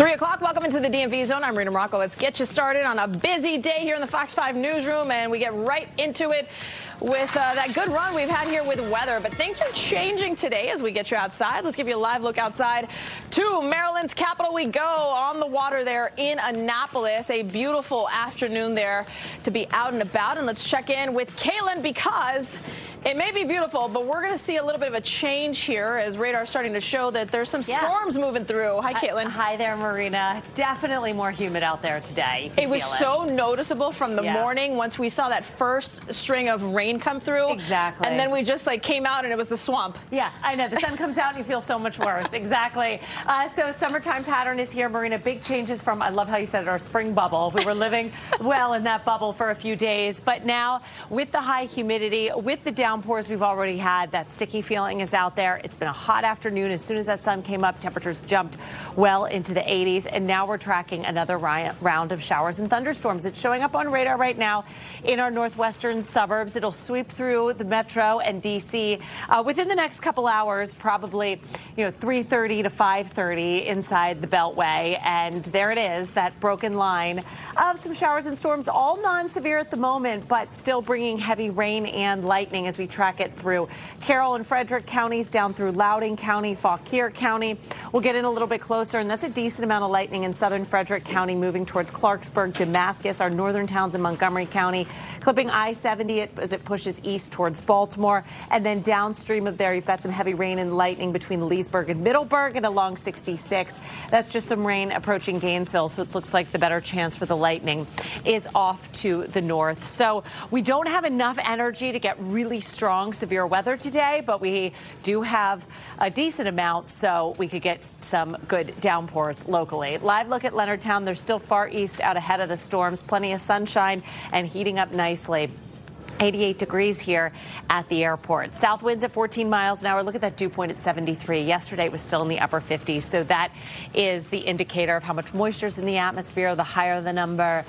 3 o'clock. Welcome into the DMV zone. I'm Rita Morocco. Let's get you started on a busy day here in the Fox 5 newsroom, and we get right into it with that good run we've had here with weather. But things are changing today as we get you outside. Let's give you a live look outside to Maryland's capital. We go on the water there in Annapolis. A beautiful afternoon there to be out and about. And let's check in with Caitlin, because it may be beautiful, but we're going to see a little bit of a change here as radar's starting to show that there's some storms moving through. Hi, Caitlin. Hi there, Marina. Definitely more humid out there today. It was so noticeable from the morning once we saw that first string of rain come through. Exactly. And then we just came out and it was the swamp. Yeah, I know. The sun comes out and you feel so much worse. Exactly. So summertime pattern is here, Marina. Big changes from, I love how you said it, our spring bubble. We were living well in that bubble for a few days. But now with the high humidity, with the downpours we've already had, that sticky feeling is out there. It's been a hot afternoon. As soon as that sun came up, temperatures jumped well into the 80s. And now we're tracking another round of showers and thunderstorms. It's showing up on radar right now in our northwestern suburbs. It'll sweep through the metro and D.C. Within the next couple hours, probably 3:30 to 5:30 inside the Beltway. And there it is, that broken line of some showers and storms, all non-severe at the moment, but still bringing heavy rain and lightning as we track it through Carroll and Frederick counties, down through Loudoun County, Fauquier County. We'll get in a little bit closer, and that's a decent amount of lightning in southern Frederick County, moving towards Clarksburg, Damascus, our northern towns in Montgomery County, clipping I-70 as it pushes east towards Baltimore. And then downstream of there, you've got some heavy rain and lightning between Leesburg and Middleburg and along 66. That's just some rain approaching Gainesville, so it looks like the better chance for the lightning is off to the north. So we don't have enough energy to get really strong, severe weather today, but we do have a decent amount, so we could get some good downpours locally. Live look at Leonardtown. They're still far east out ahead of the storms. Plenty of sunshine and heating up nicely. 88 degrees here at the airport. South winds at 14 miles an hour. Look at that dew point at 73. Yesterday it was still in the upper 50s. So that is the indicator of how much moisture is in the atmosphere. The higher the number,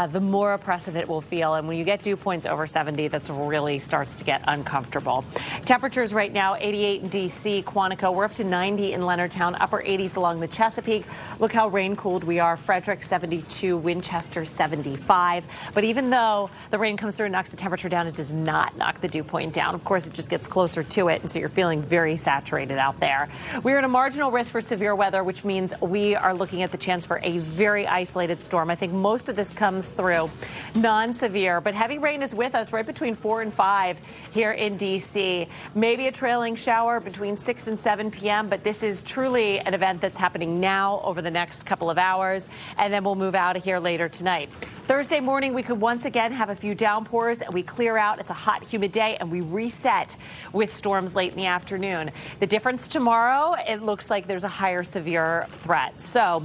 the more oppressive it will feel. And when you get dew points over 70, that's really starts to get uncomfortable. Temperatures right now, 88 in D.C., Quantico. We're up to 90 in Leonardtown, upper 80s along the Chesapeake. Look how rain-cooled we are. Frederick, 72. Winchester, 75. But even though the rain comes through and knocks the temperature down, it does not knock the dew point down. Of course, it just gets closer to it, and so you're feeling very saturated out there. We're at a marginal risk for severe weather, which means we are looking at the chance for a very isolated storm. I think most of this comes through non-severe, but heavy rain is with us right between 4 and 5 here in D.C. Maybe a trailing shower between 6 and 7 p.m., but this is truly an event that's happening now over the next couple of hours, and then we'll move out of here later tonight. Thursday morning, we could once again have a few downpours. We clear out. It's a hot, humid day, and we reset with storms late in the afternoon. The difference tomorrow, it looks like there's a higher severe threat. So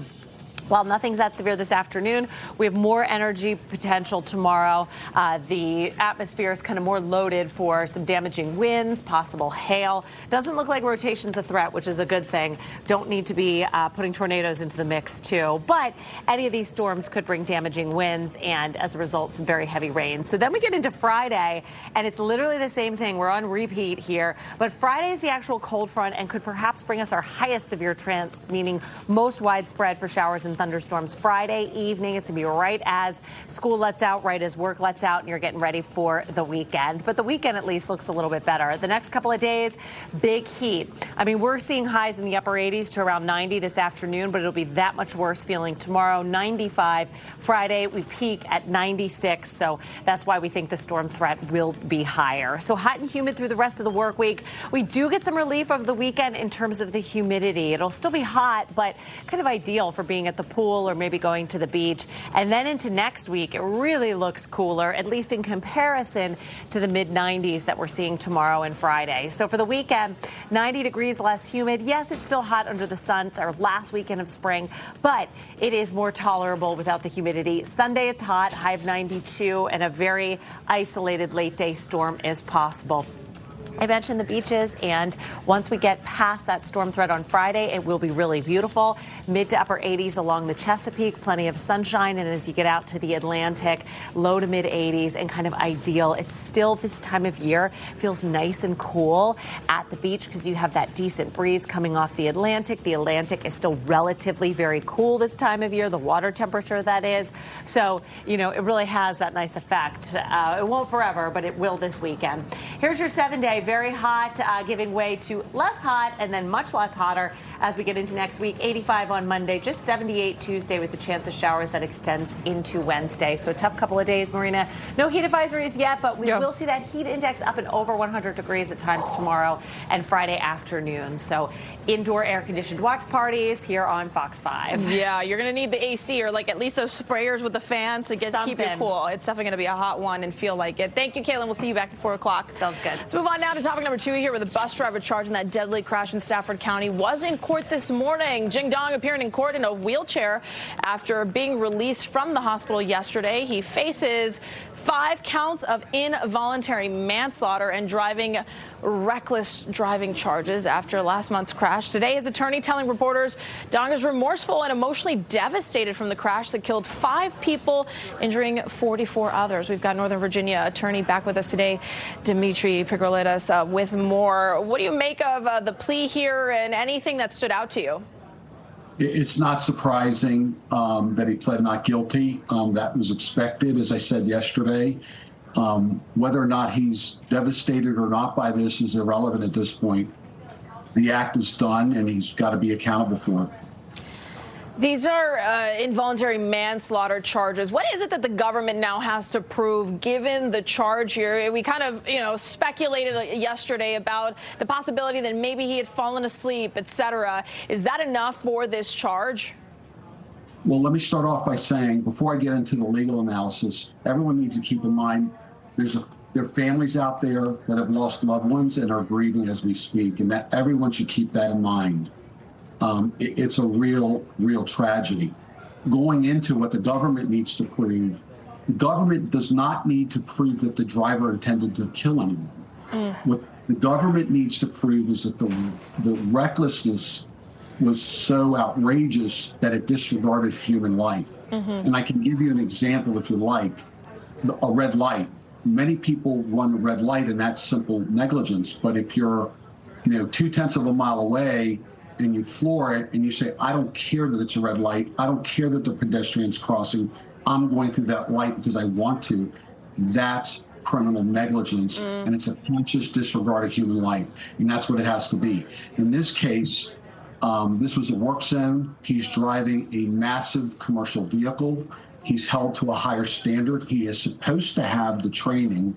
while nothing's that severe this afternoon, we have more energy potential tomorrow. The atmosphere is kind of more loaded for some damaging winds, possible hail. Doesn't look like rotation's a threat, which is a good thing. Don't need to be putting tornadoes into the mix, too. But any of these storms could bring damaging winds and, as a result, some very heavy rain. So then we get into Friday, and it's literally the same thing. We're on repeat here. But Friday is the actual cold front and could perhaps bring us our highest severe chance, meaning most widespread for showers and thunderstorms Friday evening. It's going to be right as school lets out, right as work lets out, and you're getting ready for the weekend. But the weekend at least looks a little bit better. The next couple of days, big heat. I mean, we're seeing highs in the upper 80s to around 90 this afternoon, but it'll be that much worse feeling tomorrow. 95 Friday, we peak at 96. So that's why we think the storm threat will be higher. So hot and humid through the rest of the work week. We do get some relief over the weekend in terms of the humidity. It'll still be hot, but kind of ideal for being at the pool or maybe going to the beach. And then into next week, it really looks cooler, at least in comparison to the mid-90s that we're seeing tomorrow and Friday. So for the weekend, 90 degrees less humid. Yes, it's still hot under the sun. It's our last weekend of spring, but it is more tolerable without the humidity. Sunday, it's hot, high of 92, and a very isolated late-day storm is possible. I mentioned the beaches, and once we get past that storm threat on Friday, it will be really beautiful. Mid to upper 80s along the Chesapeake, plenty of sunshine, and as you get out to the Atlantic, low to mid 80s and kind of ideal. It's still this time of year, feels nice and cool at the beach because you have that decent breeze coming off the Atlantic. The Atlantic is still relatively very cool this time of year, the water temperature that is. So, you know, it really has that nice effect. It won't forever, but it will this weekend. Here's your 7-day. Very hot, giving way to less hot and then much less hotter as we get into next week. 85 on Monday, just 78 Tuesday with the chance of showers that extends into Wednesday. So a tough couple of days, Marina. No heat advisories yet, but we will see that heat index up and over 100 degrees at times tomorrow and Friday afternoon. So indoor air-conditioned watch parties here on Fox 5. Yeah, you're going to need the AC or like at least those sprayers with the fans to keep you cool. It's definitely going to be a hot one and feel like it. Thank you, Caitlin. We'll see you back at 4 o'clock. Sounds good. Let's move on now to topic number 2 here, where the bus driver charged in that deadly crash in Stafford County was in court this morning. Jing Dong appearing in court in a wheelchair after being released from the hospital yesterday. He faces 5 counts of involuntary manslaughter and reckless driving charges after last month's crash. Today, his attorney telling reporters Dong is remorseful and emotionally devastated from the crash that killed 5 people, injuring 44 others. We've got Northern Virginia attorney back with us today, Dimitri Pigrolitas, with more. What do you make of the plea here and anything that stood out to you? It's not surprising that he pled not guilty. That was expected, as I said yesterday. Whether or not he's devastated or not by this is irrelevant at this point. The act is done, and he's got to be accountable for it. These are involuntary manslaughter charges. What is it that the government now has to prove, given the charge here? We kind of, speculated yesterday about the possibility that maybe he had fallen asleep, etc. Is that enough for this charge? Well, let me start off by saying, before I get into the legal analysis, everyone needs to keep in mind there are families out there that have lost loved ones and are grieving as we speak, and that everyone should keep that in mind. It's a real tragedy. Going into what the government needs to prove, the government does not need to prove that the driver intended to kill anyone. What the government needs to prove is that the recklessness was so outrageous that it disregarded human life. And I can give you an example if you like. A red light. Many people run a red light and that's simple negligence. But if you're 0.2 of a mile away and you floor it and you say, I don't care that it's a red light, I don't care that the pedestrian's crossing, I'm going through that light because I want to, that's criminal negligence, and it's a conscious disregard of human life, and that's what it has to be. In this case, this was a work zone. He's driving a massive commercial vehicle. He's held to a higher standard. He is supposed to have the training.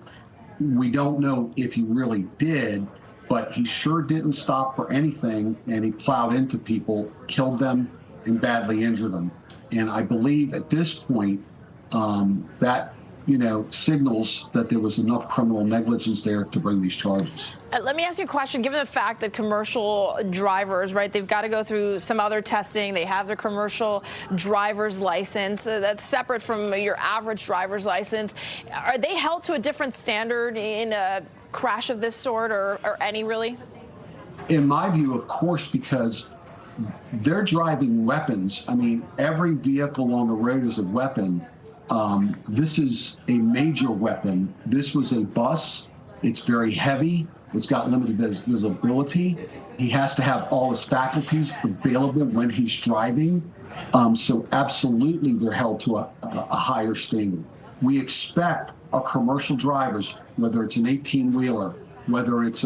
We don't know if he really did, but he sure didn't stop for anything, and he plowed into people, killed them, and badly injured them. And I believe at this point that signals that there was enough criminal negligence there to bring these charges. Let me ask you a question. Given the fact that commercial drivers, right, they've got to go through some other testing. They have their commercial driver's license. That's separate from your average driver's license. Are they held to a different standard in a crash of this sort or any really? In my view, of course, because they're driving weapons. I mean, every vehicle on the road is a weapon. This is a major weapon. This was a bus. It's very heavy. It's got limited visibility. He has to have all his faculties available when he's driving. So absolutely, they're held to a higher standard. We expect our commercial drivers, whether it's an 18-wheeler, whether it's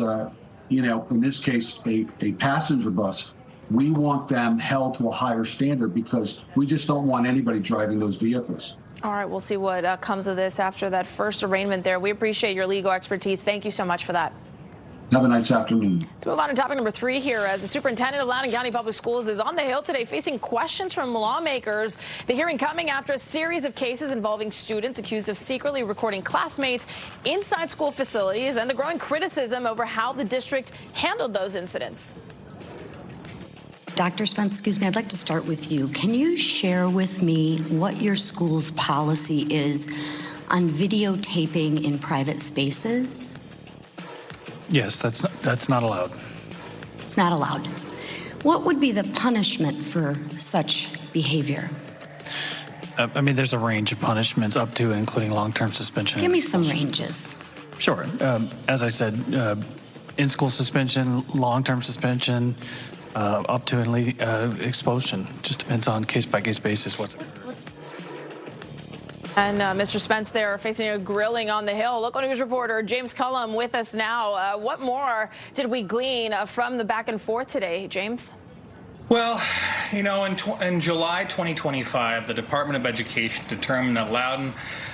in this case, a passenger bus, we want them held to a higher standard because we just don't want anybody driving those vehicles. All right, we'll see what comes of this after that first arraignment there. We appreciate your legal expertise. Thank you so much for that. Have a nice afternoon. Let's move on to topic number 3 here, as the superintendent of Loudoun County Public Schools is on the Hill today facing questions from lawmakers. The hearing coming after a series of cases involving students accused of secretly recording classmates inside school facilities and the growing criticism over how the district handled those incidents. Dr. Spence, excuse me, I'd like to start with you. Can you share with me what your school's policy is on videotaping in private spaces? Yes, that's not allowed. It's not allowed. What would be the punishment for such behavior? I mean, there's a range of punishments up to and including long-term suspension. Give me some ranges. Sure. As I said, in-school suspension, long-term suspension, up to and leading expulsion. Just depends on case-by-case basis what's And Mr. Spence there facing a grilling on the Hill. Local news reporter James Cullum with us now. What more did we glean from the back and forth today, James? Well, you know, in July 2025, the Department of Education determined that Loudoun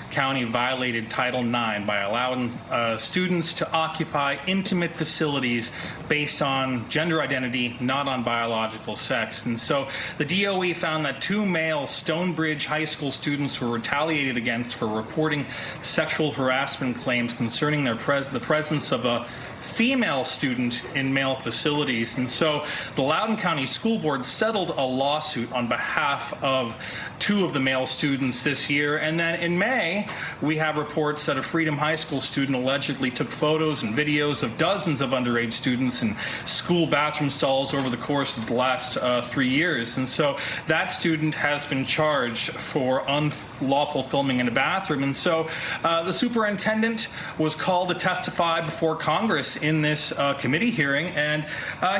County violated Title IX by allowing students to occupy intimate facilities based on gender identity, not on biological sex. And so the DOE found that 2 male Stonebridge High School students were retaliated against for reporting sexual harassment claims concerning the presence of a female student in male facilities. And so the Loudoun County School Board settled a lawsuit on behalf of 2 of the male students this year. And then in May, we have reports that a Freedom High School student allegedly took photos and videos of dozens of underage students in school bathroom stalls over the course of the last 3 years. And so that student has been charged for unlawful filming in a bathroom. And so the superintendent was called to testify before Congress in this committee hearing, and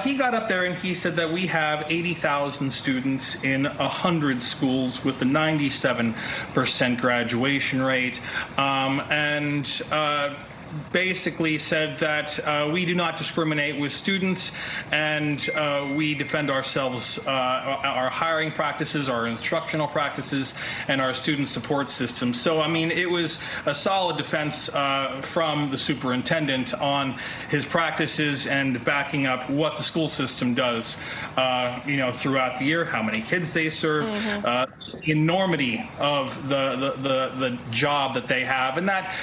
he got up there and he said that we have 80,000 students in 100 schools with a 97% graduation rate, and basically said that we do not discriminate with students, and we defend ourselves, our hiring practices, our instructional practices, and our student support system. So, I mean, it was a solid defense from the superintendent on his practices and backing up what the school system does, you know, throughout the year, how many kids they serve, the enormity of the job that they have, and that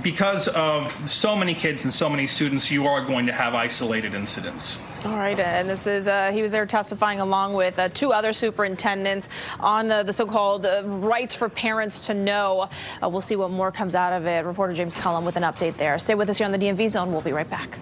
because of so many kids and so many students, you are going to have isolated incidents. All right, and this is he was there testifying along with 2 other superintendents on the so-called rights for parents to know. We'll see what more comes out of it. Reporter James Cullum with an update there. Stay with us here on the DMV Zone. We'll be right back.